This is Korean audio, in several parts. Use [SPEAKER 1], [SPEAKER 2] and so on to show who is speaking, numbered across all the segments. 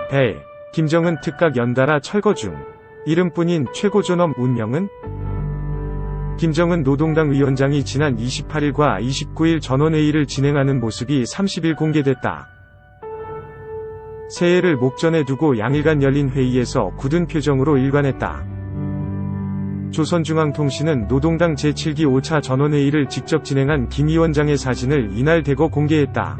[SPEAKER 1] 배. 김정은 특각 연달아 철거 중. 이름뿐인 최고존엄 운명은? 김정은 노동당 위원장이 지난 28일과 29일 전원회의를 진행하는 모습이 30일 공개됐다. 새해를 목전에 두고 양일간 열린 회의에서 굳은 표정으로 일관했다. 조선중앙통신은 노동당 제7기 5차 전원회의를 직접 진행한 김 위원장의 사진을 이날 대거 공개했다.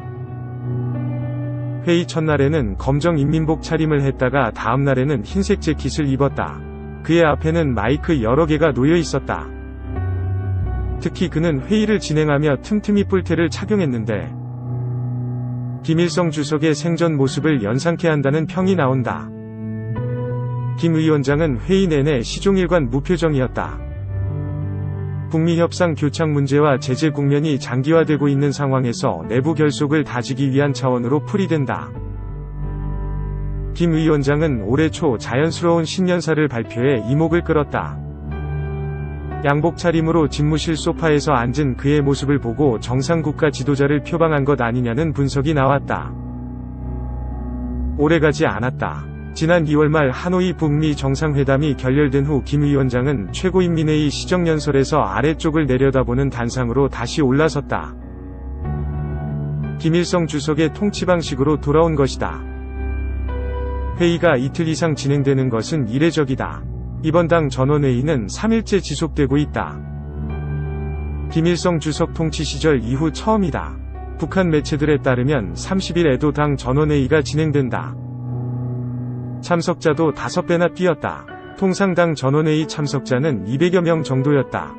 [SPEAKER 1] 회의 첫날에는 검정 인민복 차림을 했다가 다음날에는 흰색 재킷을 입었다. 그의 앞에는 마이크 여러 개가 놓여 있었다. 특히 그는 회의를 진행하며 틈틈이 뿔테를 착용했는데 김일성 주석의 생전 모습을 연상케 한다는 평이 나온다. 김 위원장은 회의 내내 시종일관 무표정이었다. 북미 협상 교착 문제와 제재 국면이 장기화되고 있는 상황에서 내부 결속을 다지기 위한 차원으로 풀이된다. 김 위원장은 올해 초 자연스러운 신년사를 발표해 이목을 끌었다. 양복 차림으로 집무실 소파에서 앉은 그의 모습을 보고 정상국가 지도자를 표방한 것 아니냐는 분석이 나왔다. 오래가지 않았다. 지난 2월 말 하노이 북미 정상회담이 결렬된 후 김 위원장은 최고인민회의 시정연설에서 아래쪽을 내려다보는 단상으로 다시 올라섰다. 김일성 주석의 통치 방식으로 돌아온 것이다. 회의가 이틀 이상 진행되는 것은 이례적이다. 이번 당 전원회의는 3일째 지속되고 있다. 김일성 주석 통치 시절 이후 처음이다. 북한 매체들에 따르면 30일에도 당 전원회의가 진행된다. 참석자도 5배나 뛰었다. 통상 당 전원회의 참석자는 200여 명 정도였다.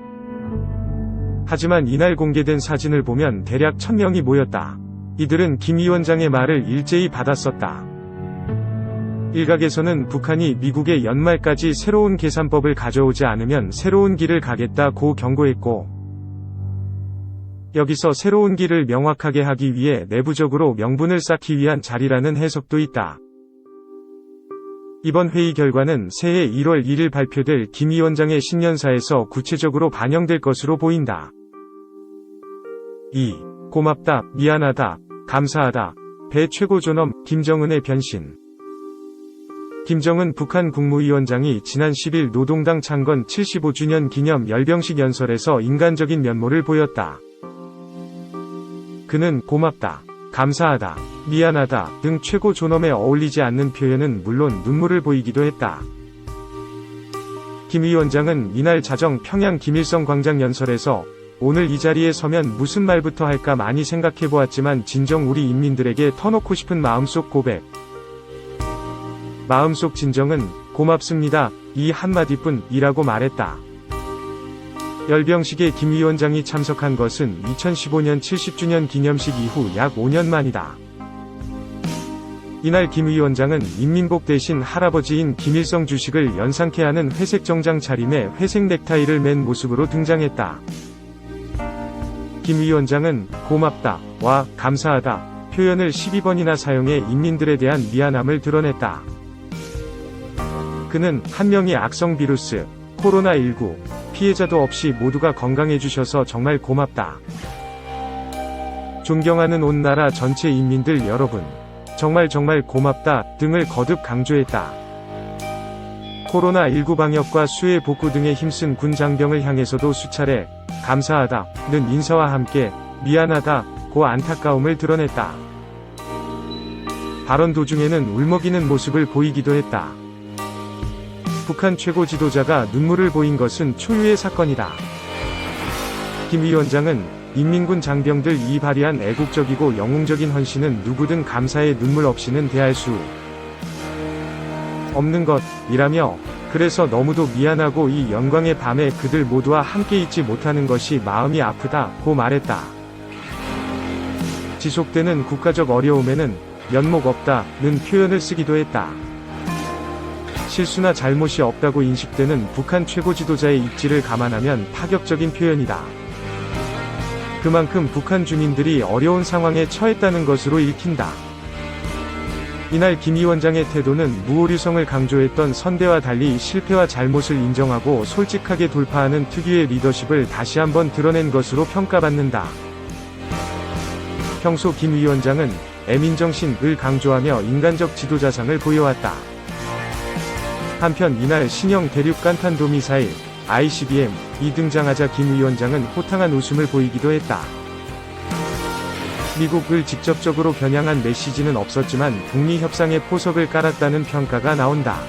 [SPEAKER 1] 하지만 이날 공개된 사진을 보면 대략 1000명이 모였다. 이들은 김 위원장의 말을 일제히 받았었다. 일각에서는 북한이 미국의 연말까지 새로운 계산법을 가져오지 않으면 새로운 길을 가겠다고 경고했고, 여기서 새로운 길을 명확하게 하기 위해 내부적으로 명분을 쌓기 위한 자리라는 해석도 있다. 이번 회의 결과는 새해 1월 1일 발표될 김 위원장의 신년사에서 구체적으로 반영될 것으로 보인다. 2. 고맙다, 미안하다, 감사하다. 배 최고존엄, 김정은의 변신. 김정은 북한 국무위원장이 지난 10일 노동당 창건 75주년 기념 열병식 연설에서 인간적인 면모를 보였다. 그는 고맙다, 감사하다, 미안하다 등 최고 존엄에 어울리지 않는 표현은 물론 눈물을 보이기도 했다. 김 위원장은 이날 자정 평양 김일성 광장 연설에서 오늘 이 자리에 서면 무슨 말부터 할까 많이 생각해보았지만 진정 우리 인민들에게 터놓고 싶은 마음속 고백. 마음속 진정은 고맙습니다. 이 한마디뿐 이라고 말했다. 열병식에 김 위원장이 참석한 것은 2015년 70주년 기념식 이후 약 5년 만이다. 이날 김 위원장은 인민복 대신 할아버지인 김일성 주식을 연상케 하는 회색 정장 차림에 회색 넥타이를 맨 모습으로 등장했다. 김 위원장은 고맙다, 와, 감사하다 표현을 12번이나 사용해 인민들에 대한 미안함을 드러냈다. 그는 한 명의 악성 비루스, 코로나19, 피해자도 없이 모두가 건강해주셔서 정말 고맙다. 존경하는 온 나라 전체 인민들 여러분, 정말 고맙다 등을 거듭 강조했다. 코로나19 방역과 수해 복구 등에 힘쓴 군 장병을 향해서도 수차례 감사하다는 인사와 함께 미안하다고 안타까움을 드러냈다. 발언 도중에는 울먹이는 모습을 보이기도 했다. 북한 최고 지도자가 눈물을 보인 것은 초유의 사건이다. 김 위원장은 인민군 장병들 이 발휘한 애국적이고 영웅적인 헌신은 누구든 감사의 눈물 없이는 대할 수 없는 것이라며, 그래서 너무도 미안하고 이 영광의 밤에 그들 모두와 함께 있지 못하는 것이 마음이 아프다고 말했다. 지속되는 국가적 어려움에는 면목 없다는 표현을 쓰기도 했다. 실수나 잘못이 없다고 인식되는 북한 최고 지도자의 입지를 감안하면 파격적인 표현이다. 그만큼 북한 주민들이 어려운 상황에 처했다는 것으로 읽힌다. 이날 김 위원장의 태도는 무오류성을 강조했던 선대와 달리 실패와 잘못을 인정하고 솔직하게 돌파하는 특유의 리더십을 다시 한번 드러낸 것으로 평가받는다. 평소 김 위원장은 애민정신을 강조하며 인간적 지도자상을 보여왔다. 한편 이날 신형 대륙 깐탄도 미사일 ICBM이 등장하자 김 위원장은 호탕한 웃음을 보이기도 했다. 미국을 직접적으로 겨냥한 메시지는 없었지만 북미 협상에 포석을 깔았다는 평가가 나온다.